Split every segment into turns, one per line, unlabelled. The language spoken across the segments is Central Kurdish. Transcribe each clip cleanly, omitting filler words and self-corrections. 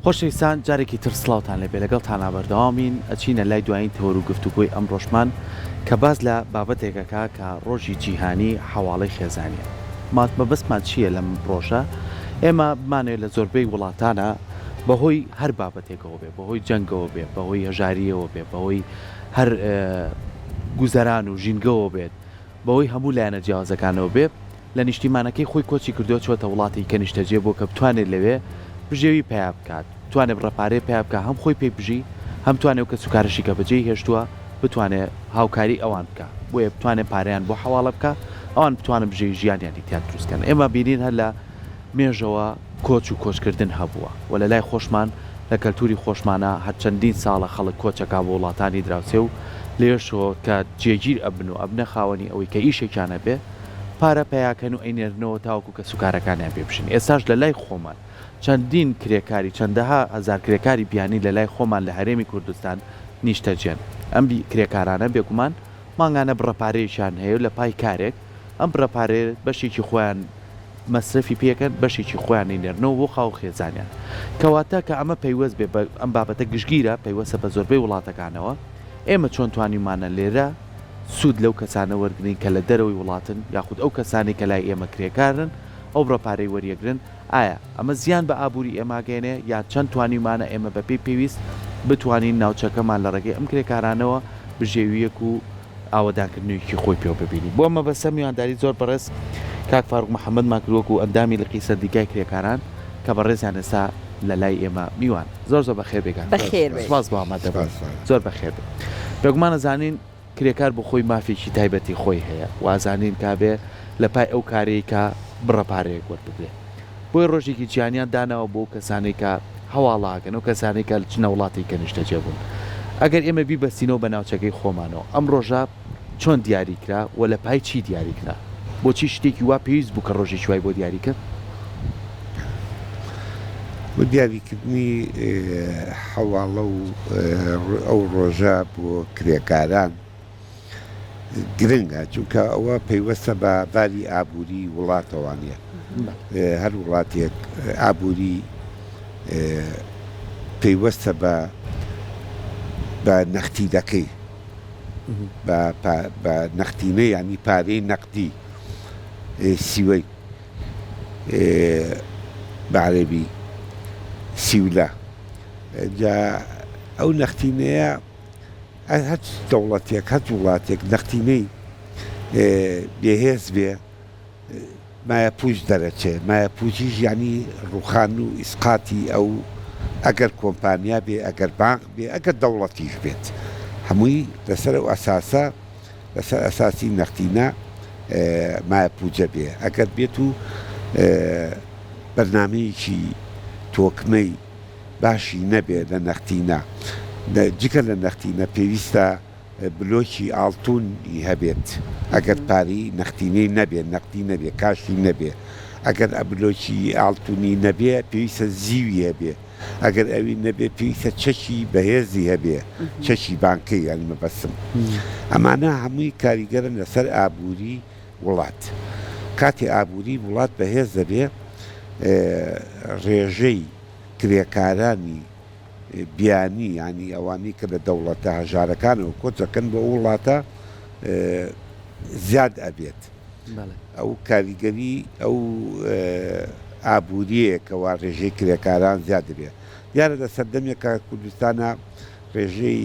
خۆشەویستان جارێکی تر سڵاوتان لەبێ لەگەڵتان بەردەوامین ئەچینە لای دوایین تەوەر و گفتوگۆی ئەم ڕۆژمان کە باز لە بابەتێکەکە کە ڕۆژی جیهانی حواڵەی خێزانیە. مەبەستمان چییە لەم ڕۆژە؟ ئێمە بمانێت لە زۆربەی وڵاتانە بەهۆی هەر بابەتێکەوە بێ، بەهۆی جەنگەوە بێ، بەهۆی هەژاریەوە بێ، بەهۆی هەر گوزەران و ژینگەوە بێت، بەهۆی هەموو لایەنە جیاوازەکانەوە بێ لە نیشتیمانەکەی خۆی کۆچی کردو چۆتە وڵاتی کە نیشتەجێ بۆ کە بتوانێت لەوێ بژێوی پیا بکات، توانێت ڕەپارەی پیا بکە، هەم خۆی پێی بژی، هەم توانێت کە سوکارشی کە بەجێی هێشتووە بتوانێت هاوکاری ئەوان بکە، بۆیە بتوانێت پارەیان بۆ حواڵە بکە، ئەوان بتوانن بژێی ژیانیانی تیان دروستکەن. ئێمە بینین هەر لە مێژەوە کۆچ و کۆچکردن هەبووە و لە لای خۆشمان لە کەلتوری خۆشمانە هەر چەندین ساڵە خەڵک کۆچەکە بۆ وڵاتانی دراوسێ و لێشەوە کە جێگیر ئەبن و ئەبنە خاوەنی ئەوەی کە ئیشێکیانە بێ پارە پیاکەن و ئەینێرنەوە تاوکو کە سوکارەکانیان پێ بشین. ئێستاش لە لای خۆمان چەندین کرێکاری چەندەها هەزار کرێکاری بیانی لە لای خۆمان لە هەرێمی کوردستان نیشتەجێن. ئەم کرێکارانە بێگومان ماگانە بڕەپارەیەشان هەیە و لە پای کارێک ئەم بڕەپارێ بەشێکی خۆیان مەسرفی پێکەن، بەشێکی خۆیان نێرنەوە بۆ خاو خێزانیان، کەواتە کە ئەمە پەیوەست بێ ئەم بابەتە گشتگیرە پەیوەستە بە زۆربەی وڵاتەکانەوە. ئێمە چۆن توانیمانە لێرە سوود لەو کەسانە وەرگین کە لە دەرەوەی وڵاتن یاخود ئەو کەسانی کە لای ئێمە کرێکارن ئەو بڕەپارەی وەریەگرن، ئایا ئەمە زیان بە ئابووری ئێماگەێنێ یا چەند توانیمانە ئێمە بە پێی پێویست بتوانین ناوچەکەمان لە ڕێگەی ئەم کرێکارانەوە بژێویەک و ئاوەدانکردنیویکی خۆی پێوە ببینی. بۆ ئەمە بەسە میوانداری زۆر بەڕێز کاک فاروق محەممەد ماکرۆک و ئەندامی لە قیسە دیگای کرێکاران کە بەڕێزیان ئێستا لە لای ئێمە میوان زۆر بەخێر بێگان سپاس بۆ ئامادە زۆر بەخێر بێت. بێگومانە زانین کرێکار بۆ خۆی مافێکی تایبەتی خۆی هەیە وازانین کابێ لە پای ئەو کارەی کە بڕەپارەیەک وەربگرێت. بۆی ڕۆژێکی جیانیان داناوە بۆ کەسانی کە هەواڵاکەن و کەسانی کە چنە وڵاتی کە نیشتەجێ بوون. ئەگەر ئێمە بیبەستینەوە بە ناوچەکەی خۆمانەوە ئەم ڕۆژە چۆن دیاریکرا و لە پای چی دیاریکرا؟ بۆچی شتێکی وا پێویست بوو کە ڕۆژی شوای بۆ دیاری کرد؟
بۆ دیاریکردنی حواڵە و ئەو ڕۆژە بۆ کرێکاران گرنگە، چونکە ئەوە پەیوەستە بە باری ئابووری وڵاتەوانە. هەر وڵاتێک ئابووری پەیوەستە بە نەختیدەکەی، بە نەختینەی ینی پارەی نەقدی سیوەی بە عەرەبی سیولە. جا ئەو نەختینەیە هەر دەوڵەتێک هەر وڵاتێک نەختینەی بێهێز بێ مایە پوش دەرەچێ، مایە پوشیش ینی ڕوخان و ئیسقاتی ئەو ئەگەر کۆمپانیا بێ، ئەگەر بانک بێ، ئەگەر دەوڵەتیش بێت، هەمووی لەسەر ئەو ئەساسە لەسەر ئەساسی نەختینە مایە پوجە بێ. ئەگەر بێت و بەرنامەیەکی تۆکمەی باشی نەبێ لە نەختینە، جگە لە نەختینە پێویستە بلۆکی ئاڵتونی هەبێت. ئەگەر پارەی نەختینەی نەبێ، نەقدی نەبێ، کاشی نەبێ، ئەگەر بلۆکی ئاڵتونی نەبێ پێویستە زیوی هەبێ، ئەگەر ئەوی نەبێ پێویستە چەکی بەهێزی هەبێ، چەکی بانکەی یان مەبەستم. ئەمانە هەمووی کاریگەرن لەسەر ئابووری وڵات. کاتی ئابووری وڵات بەهێز دەبێ ڕێژەی کرێکارانی بیانی ینی ئەوانی کە لە دەوڵەتە هەژارەکانەوە کۆچەکەن بە وڵاتە زیاد ئەبێت. ئەو کاریگەری ئەو ئابووریەکەوا ڕێژەی کرێکاران زیاد دەبێت. دیارە لە سەردەمێکە کوردستانە ڕێژەی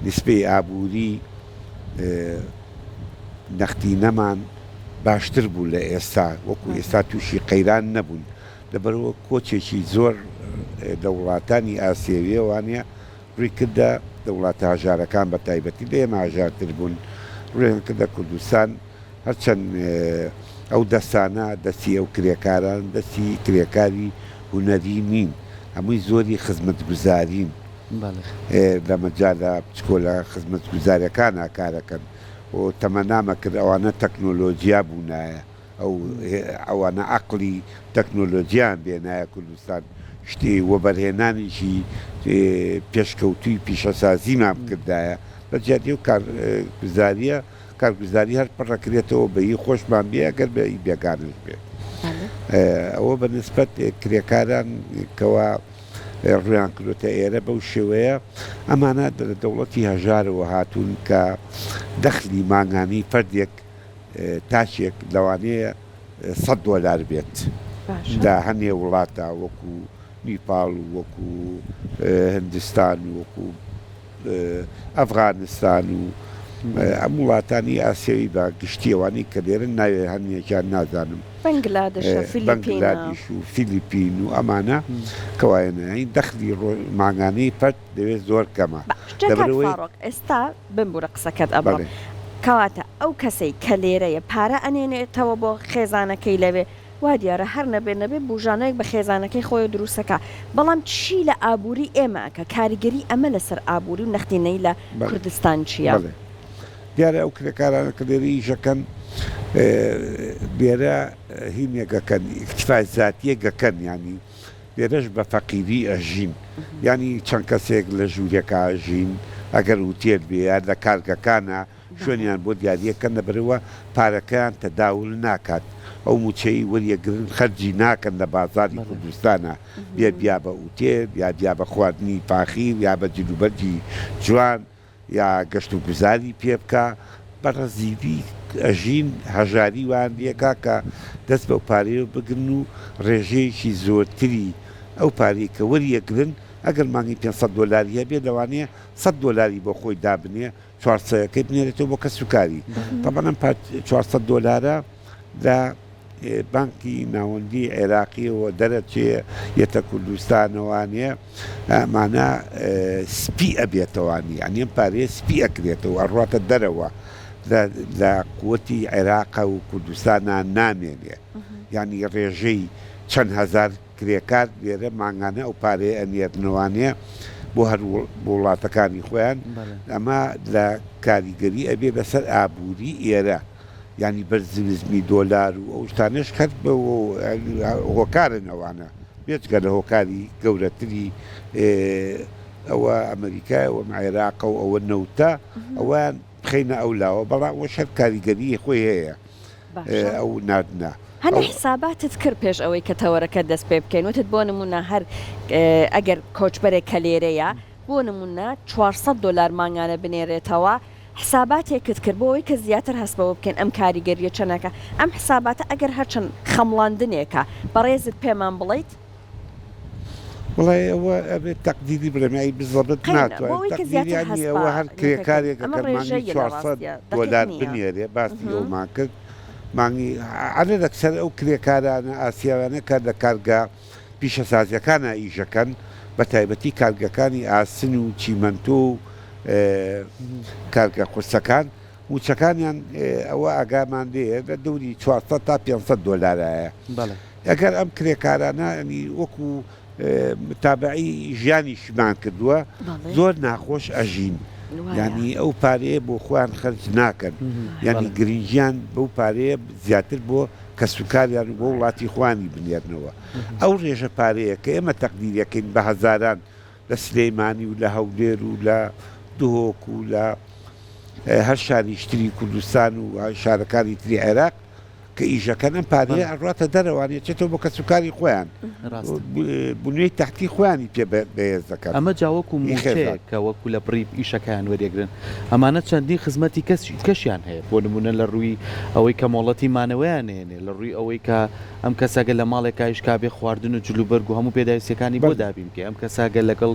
نسبەی ئابووری نەختینەمان باشتر بوو لە ئێستا، وەکو ئێستا تووشی قەیران نەبوون، لەبەرەوە کۆچێکی زۆر لە وڵاتانی ئاسیاویە وانە ڕووی کردە دەوڵاتە هەژارەکان بە تایبەتی لە ئێمە هەژارتر بوون، ڕوویان کردە کوردستان. هەرچەند ئەو دەستانە دەستی ئەو کرێکاران دەستی کرێکاری هونەری نین، هەمووی زۆری خزمەتگوزارین لە مەجالە بچکۆلە خزمەتگوزاریەکانە کارەکەن و تەمەنامە کرد ئەوانە تەکنۆلۆژیا بوونایە، ئەوانە عەقڵی تەکنۆلۆژیان بێنایە کوردستان، شتی وەبەرهێنانیشی پێشکەوتووی پیشەسازیمان کردایە لە جیاتی و کارگوزاریە. کارگوزاری هەر پڕەکرێتەوە بەیی خۆشمان بێ ئەگەر بە بێگانش بێ. ئەوە بە نسبەت کرێکاران کەوا ڕویان کردوتە ئێرە بەو شێوەیە ئەمانە دەوڵەتی هەژارەوە هاتوون کە دەخلی ماگانی فەردێک تاچێک لەوانەیە $100 بێت دا هەنێ وڵاتە وەکو نیپاڵ و وەکو هندستان و وەکو ئەفغانستان و ئەم وڵاتانی ئاسیایی بە گشتیەوانی کە لێرن ناوێ هەنیەکیان نازانم بەنگلادیش و فیلیپین و ئەمانە کەوایەنەی دەخلی ماگانەی فەرد دەوێت زۆر کەمە
ئێستا بمبورە قسەکەت ئەبڵ کەواتە ئەو کەسەی کە لێرەیە پارە ئەنێنێتەوە بۆ خێزانەکەی لەوێ وا دیارە هەر نەبێ بژانەیەک بە خێزانەکەی خۆی دروستەکە بەڵام چی لە ئابووری ئێمە کە کاریگەری ئەمە لەسەر ئابووری و نەختینەی لە کوردستان چییە؟
دیارە ئەو کرێکارانە کە لێرە ئیژەکەن لێرە هینێگەکەن اکتفای زاتیەگەکەن ینی لێرەش بە فەقیری ئەژین ینی چەند کەسێک لە ژوورێکە ئەژین ئەگەر وتێر بێ لە کارگەکانە شوێنیان بۆ دیارریەکەن لەبەرەوە پارەکەیان تەداول ناکات ئەو موچەی وەریەگرن خەرجی ناکەن لە بازاری کوردستانە بیا بە ئوتێر یا بە خواردنی پاخیر یا بە جلوبەرجی جوان یا گەشت و گوزاری پێ بکە بەڕەزیری ئەژین هەژاری وان لێکا کە دەست بەو پارەیە بگرن و ڕێژەیەکی زۆرتری ئەو پارەی کە وەریەگرن ئەگەر مانگی $500 هەبێ لەوانەیە $100 بۆ خۆی دابنێ 400ەکەی بنێرێتەوە بۆ کەسوکاری تەبەنم $400 لە بانکی ناوەندی عێراقیەوە دەرەچێ یەتە کوردستانەوانەیە ئەمانە سپی ئەبێتەوانی ئەنیەم پارەیە سپی ئەکرێتەوە ئەڕاتە دەرەوە لە قووەتی عێراقا و کوردستانە نامێنێ ینی ڕێژەی چەند هەزار کرێکار لێرە ماگانە ئەو پارەیە ئەنێرنەوانەیە بۆ هەر وڵاتەکانی خۆیان ئەمە لە کاریگەری ئەبێ بەسەر ئابووری ئێرە ینی بەرزنزمی $، و ئەو شتانش کرد بە هۆکارن ئەوانە بێتگە لە هۆکاری گەورەتری ئەوە ئەمریکای ئەوە عێراقە و ئەوە نەوتە ئەویان بخینە ئەولاوە بەڵام وە شەر کاریگەری خۆی هەیە ئەو نادنا
هەنە حساباتت کرد پێش ئەوەی کە تەوەرەکە دەست پێ بکەین وتت بۆ نمونە هەر ئەگەر کۆچبەرێک کە لێرەیە بۆ نمونە $400 ماگانە بنێرێتەوە حساباتێکت کرد بۆەوەی کە زیاتر هەستبەوە بکەین ئەم کاریگەریە چەنەکە ئەم حساباتە ئەگەر هەرچەند خەمڵاندنێکە بەڕێزت پێمان بڵیت
وڵێ ئەوە ئەبێت تەقدیری برەمایی بزەبت ناتوانێتەوە هەر کرێکارێکە مانگی $400 بنێرێ باسی ئەومان کرد مانگی عەرە لەکسەر ئەو کرێکارانە ئاسیاوانە کە لە کارگا پیشەسازیەکانە ئیژەکەن بە تایبەتی کارگەکانی ئاسن و چیمەنتۆ و کارگە قورسەکان موچەکانیان ئەوە ئاگامان لێ لە دەوری $400 تا $500 ئەگەر ئەم کرێکارانە ئەنی وەکو متابعی ژیانیشمان کردووە زۆر ناخۆش ئەژین ینی ئەو پارەیە بۆ خۆیان خەرج ناکەن ینی گرنگیان بەو پارەیە زیاتر بۆ کەسوکاریان بۆ وڵاتی خوانی بنێرنەوە ئەو ڕێژە پارەیە کە ئێمە تەقدیریەکەین بە هەزاران لە سلەیمانی و لە هەولێر و لە دهۆک و لە هەر شاریشتری کوردستان و شارەکانی تری عێراق کە ئیژەکەن ئەم پارەیە ئەڕاتە دەرەوانێ چێتەوە بۆ کەسوکاری خۆیان بنوێی تاحتی خۆیانی پێ بەهێز دەکەن
ئەمە جاوەکو موچەیە کە وەکو لە بڕیب ئیشەکەیان وەرێگرن ئەمانە چەندی خزمەتی کەشیان هەیە بۆ نمونە لە ڕووی ئەوەی کە مۆڵەتی مانەوەیان هێنێ لە ڕووی ئەوەی کە ئەم کەساگە لە ماڵێکا ئیشکابێ خواردن و جلوبەرگ و هەموو پێداویستەکانی بۆ دابین کە ئەم کەساگە لەگەڵ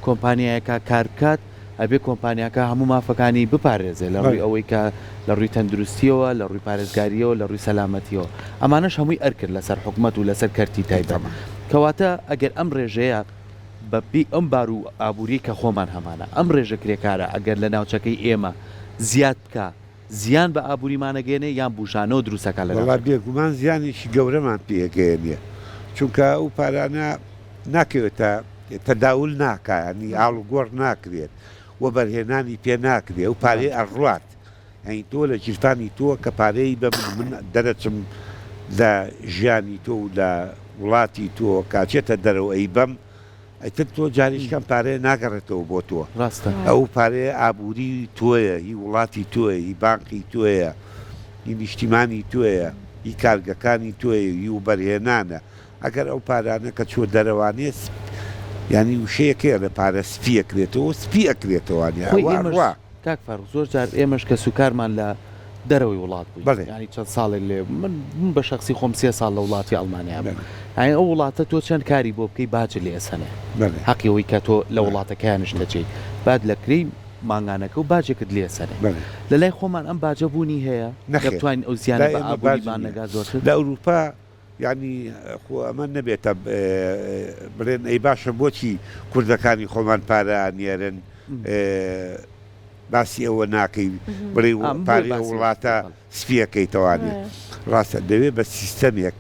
کۆمپانیایەکە کار بکات ئەبێ کۆمپانیاکە هەموو مافەکانی بپارێزێ لە ڕووی ئەوەی کە لە ڕووی تەندروستیەوە لە ڕووی پارێزگاریەوە لە ڕووی سەلامەتیەوە ئەمانەش هەمووی ئەرکرد لەسەر حکومەت و لەسەر کەرتی تایبەت کەواتە ئەگەر ئەم ڕێژەیە بەپی ئەم بار و ئابووری کە خۆمان هەمانە ئەم ڕێژە کرێکارە ئەگەر لە ناوچەکەی ئێمە زیاد بکە زیان بە ئابووریمانەگەێنێ یان بوشانەوە دروستەکە لە
بێگومان زیانێکی گەورەمان پێگەێنێ چونکە ئەو پارانە ناکەوێتە تەداول ناکانی ئاڵ و گۆڕ ناکرێت وە بەرهێنانی پێ ناکرێ ئەو پارەی ئەڕات ئەین تۆ لە گیرفانی تۆ کە پارەی بە من دەرەچم لە ژیانی تۆ و لە وڵاتی تۆ کاچێتە دەرەوە ئەی بەم ئەیتر تۆ جاریشکەم پارەیە ناگەڕێتەوە بۆ تۆ
ڕاستە
ئەو پارەیە ئابووری تۆیە هی وڵاتی تۆیە هی بانقی تۆیە هی نیشتیمانی تۆیە هی کارگەکانی تۆیە هی و بەرهێنانە ئەگەر ئەو پارانە کە چۆ دەرەوانێت ینی وشەیەکەیە لە پارە سپی ئەکرێتەوە سپی ئەکرێتەوەوانە ئەوڕوا
کاک فاڕ زۆر جار ئێمەش کە سوکارمان لە دەرەوەی وڵات بووی
بەڵێ.
ینی چەند ساڵێک لێ من بە شخصی خۆم 3 ساڵ لە وڵاتی ئەڵمانیا بووم ئەو وڵاتە تۆ چەند کاری بۆ بکەی باجر لێ ئەسەنێ حەقیەوەی کە تۆ لە وڵاتەکەیانش دەچیت بعد لە کری مانگانەکە و باجێکت لێ سەرێ لە لای خۆمان ئەم باجە بوونی هەیە دەتوانین ئەو زیانە بە ئابووریمان نەگا زۆرتر
لە ئەوروپا ینی خۆ ئەمە نەبێتە بڵێن ئەی باشە بۆچی کوردەکانی خۆمان پارە نێرن باسی ئەوە ناکەی بڵێ پارەی وڵاتە سپیەکەیتەوانێ ڕاستە دەوێت بە سیستەمێک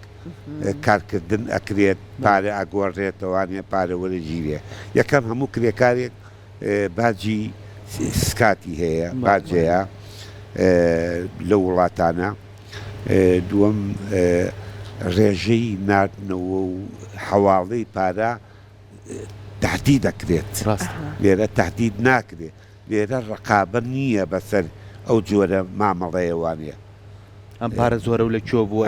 کارکردن ئەکرێت پارە ئاگۆڕێتەوانێ پارە وەرەگیرێ یەکەم هەموو کرێکارێک باجی سکاتی هەیە باجەیە لە وڵاتانە دووەم ڕێژەی نردنەوە و حواڵەی پارە تهدید دەکرێت لێرە تهدید ناکرێت لێرە ڕقابە نییە بەسەر ئەو جۆرە مامەڵەیەوانە
ئەم پارە زۆرە و لە کێ بووە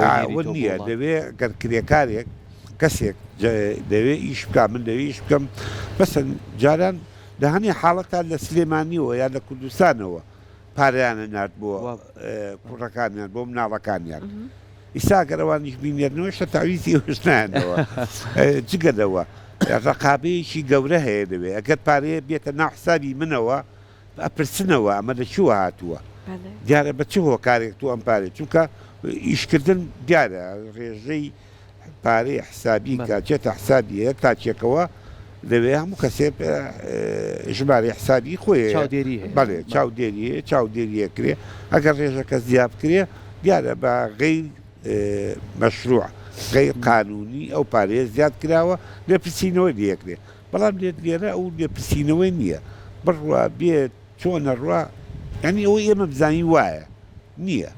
نییە دەوێت گەر کرێکارێک کەسێک دەوێت ئیش بکە من دەوێت ئیش بکەم بەسەن جاران دەهانی حاڵەتان لە سلێمانیەوە یان لە کوردستانەوە پارەیانە نرد بۆ کوڕەکانیان بۆ مناڵەکانیان ئیسا گەرەوانیش بینێنەوە شە تاویزی هێشتانەوە جگەدەوە ڕقابەیەکی گەورە هەیە دەوێت ئەگەر پارەیە بێتە ناو حسابی منەوە ئەپرسنەوە ئەمە لە چوە هاتووە دیارە بە چ هۆکارێک تو ئەم پارێت چونکە ئیشکردن دیارە ڕێژەی پارەی حسابی کە چێتە حسابی هەیە تاچێکەوە دەوێ هەموو کەسێ ژمارە حسابی خۆی بەڵێ چاودێریە چاودێریەکرێ ئەگەر ڕێژەکە زیاب کرێ دیارە بە غەیر مەشروع غەیر قانونی ئەو پارەیە زیاد کراوە لێپرسینەوەی لێکرێ بەڵام لێت لێرە ئەو لێپرسینەوەی نییە بڕوا بێت چۆنە ڕوا ینی ئەوە ئێمە بزانی وایە نییە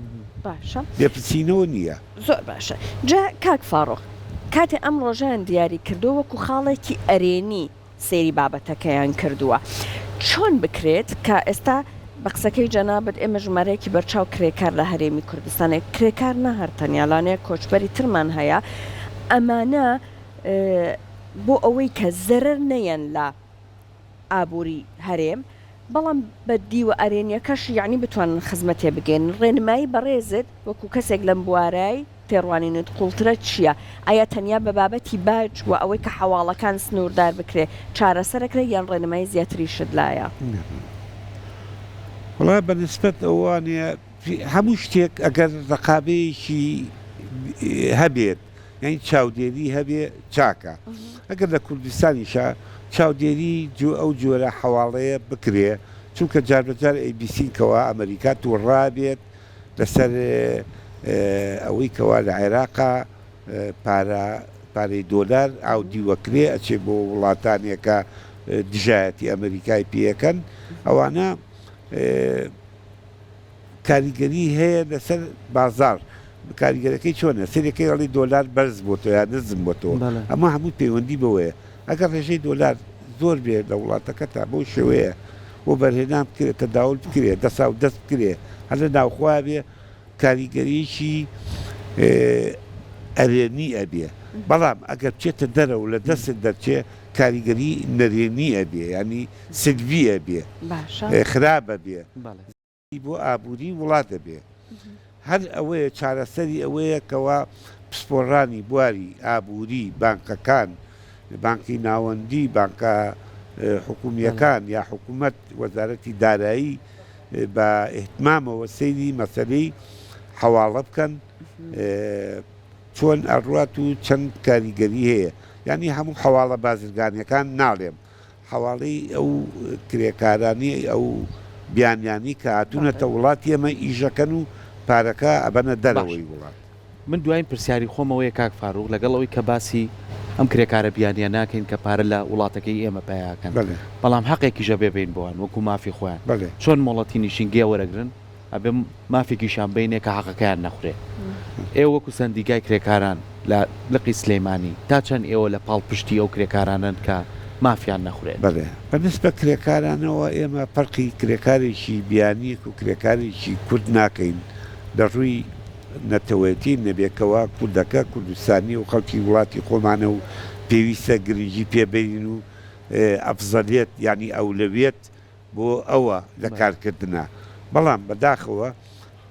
باشە
لێپرسینەوە نییە
زۆر باشە جا کاک فاڕۆق کاتێ ئەم ڕۆژان دیاری کردو وەکو خاڵێکی ئەرێنی سێری بابەتەکەیان کردووە چۆن بکرێت کە ئێستا بە قسەکەی جەنابەت ئێمە ژمارەیەکی بەرچاو کرێکار لە هەرێمی کوردستانێک کرێکار نەهەرتەنیاڵانەیە کۆچبەری ترمان هەیە ئەمانە بۆ ئەوەی کە زەرەر نەیەن لە ئابووری هەرێم بەڵام بە دیوە ئەرێنیەکەش یعنی بتوانن خزمەتێ بگەن ڕێنمایی بەڕێزت وەکو کەسێک لەم بوارای تێڕوانینت قوڵترە چییە؟ ئایا تەنیا بە بابەتی باج و ئەوەی کە حواڵەکان سنووردار بکرێ چارەسەرەکرێ یان ڕێنمایی زیاتری شت لایە؟
وڵا بەنسبەت ئەوانە هەموو شتێک ئەگەر ڕقابەیەکی هەبێت یعنی چاودێری هەبێ چاکە ئەگەر لە کوردستانیشە چاودێری ئەو جۆرە حواڵەیە بکرێ چونکە جاربەجار ئەیبیسینکەوە ئەمریکا تووڕابێت لەسەر ئەوەی کەوا لە عێراقا پارەی دۆلار ئاو دیوەکرێ ئەچێ بۆ وڵاتانێکە دژایەتی ئەمریکای پێەکەن ئەوانە کاریگەری هەیە لەسەر بازار کاریگەرەکەی چۆنە سەرەکەی هەڵی دۆلار بەرز بۆ تۆ یا نزم بۆ تۆ ئەمە هەموو پەیوەندی بەوەیە ئەگەر ڕێژەی دۆلار زۆر بێت لە وڵاتەکە تا بۆ شێوەیە بۆ بەرهێنان بکرێت تەداول بکرێت دەسا و دەست بکرێت هەر لە ناوخوا بێ کاریگەریشی ئەرێنی ئەبێ بەڵام ئەگەر بچێتە دەرەوە لە دەست دەرچێ کاریگەری نەرێنی ئەبێ ینی سلوی ئەبێ خراپە بێ بۆ ئابووری وڵات دەبێ هەر ئەوەیە چارەسەری ئەوەیە کەوا پسپۆڕانی بواری ئابووری بانکەکان بانکی ناوەندی بانکە حکومیەکان یا حکوومەت وەزارەتی دارایی بە ئێحتمامەوە سەیری مەسەلەی حواڵە بکەن چۆن ئەڕوات و چەند کاریگەری هەیە ینی هەموو حواڵە بازرگانیەکان ناڵێم حواڵەی ئەو کرێکارانی ئەو بیانیانی کە هاتوونەتە وڵاتی ئەمە ئیژەکەن و پارەکە ئەبەنە دەرەوەی وڵات
من دوایین پرسیاری خۆمەوەیە کاک فاڕوق لەگەڵەوەی کە باسی ئەم کرێکارە بیانیە ناکەین کە پارە لە وڵاتەکەی ئێمە پیاکەن بەڵام حەقێکیژە بێبین بۆیان وەکو مافی خۆیان چۆن مۆڵەتی نیشینگێ وەرەگرن ئەبێ مافێکیشان بینێ کە حەقەکەیان نەخورێ ئێوە وەکو سندیگای کرێکاران لە لقی سلەیمانی تا چەند ئێوە لە پاڵپشتی ئەو کرێکارانن کە مافیان نەخورێت
بەڵێ بەنسبە کرێکارانەوە ئێمە پەرقی کرێکارێکی بیانیک و کرێکارێکی کورد ناکەین لە ڕووی نەتەوەیەتی نەبێکەوە کوردەکە کوردستانی و خەڵکی وڵاتی خۆمانە و پێویستە گرنگی پێبین و ئەفزەلێت ینی ئەولەوێت بۆ ئەوە لە کارکردنا بەڵام بەداخەوە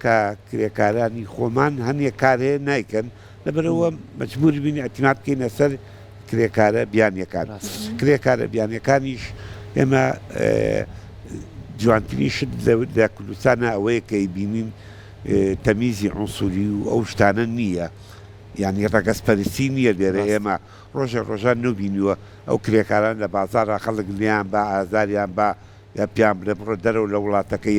کە کرێکارانی خۆمان هەنێک کارەیە نایکەن لەبەرەوە مەجبوری بینی ئەتیمات بکەینە سەر کرێکارە بیانیەکان کرێکارە بیانیەکانیش ئێمە جوانترین شت لە کوردستانە ئەوەیە کە بینین تەمیزی عنسوری و ئەو شتانە نییە ینی ڕەگەزپەرستی نییە لێرە ئێمە ڕۆژان نبینیوە ئەو کرێکاران لە بازارە خەڵک لیان بە ئازاریان بە یا پیان برە بڕۆ دەرەوە لە وڵاتەکە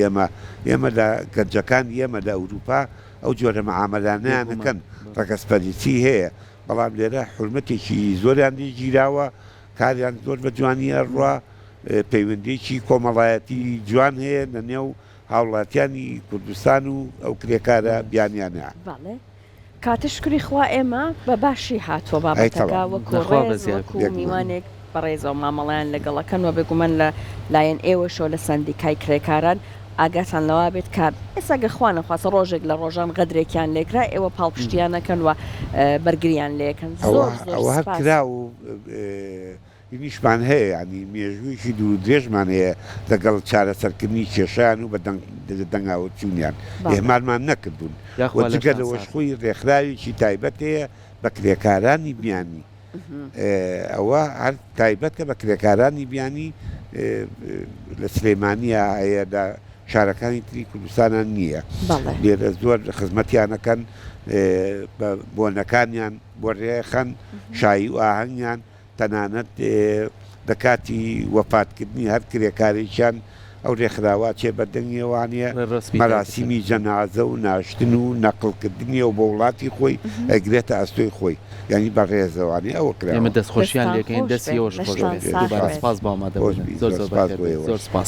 ئێمە لە گەنجەکان ئێمە لە ئەوروپا ئەو جۆرە مەعامەلانیانەکەن ڕەگەزپەرستی هەیە بەڵام لێرە حرمەتێکی زۆریان گیراوە کاریان زۆر بە جوانی ئەڕوا پەیوەندێکی کۆمەڵایەتی جوان هەیە لە نێو هاوڵاتیانی کوردستان و ئەو کرێکارە بیانیانە
کاتشکری خوا ئێمە بە باشی هاتووە بابەتەکە وەکو ڕێز وەکو میوانێک بەڕێزەوە مامەڵیان لەگەڵەکەنەوە بگومەن لە لایەن ئێوەشەوە لە سندیکای کرێکاران ئاگاتان لەوا بێت کار ئێستا گەخوانە خواست ڕۆژێک لە ڕۆژان غەدرێکیان لێکرا ئێوە پاڵپشتیانەکەن و بەرگریان لێکن
ئەوە هەر کرا و نیشمان هەیە ینی مێژوویشی دوو درێژمان هەیە لەگەڵ چارەسەرکردنی کێشیان و بە دەنگاوە چوونیان ئێمارمان نەکردبوون وەجگە لەوەش خۆی ڕێکخراوێکی تایبەت هەیە بە کرێکارانی بیانی ئەوە هەر تایبەتە بە کرێکارانی بیانی لە سلێمانیە هەیە لە شارەکانی تری کوردستانان نییە لێرە زۆر خزمەتیانەکەن بۆنەکانیان بۆ ڕێخەن شایی و ئاهەنگیان تەنانەت دەکاتی وەفاتکردنی هەر کرێکارێکیان ئەو ڕێکخراوە چێ بەدەنگیێوانە مەراسیمی جەنازە و ناشتن و نەقڵکردنی و بە وڵاتی خۆی ئەگرێتە ئەستۆی خۆی ینی بە ڕێزەوانی ئەوە کرا
ئێمە دەستخۆشیان لێکەین دەستی ئەوش خۆش سپاس بۆ ئامادەبوون زۆر سپاس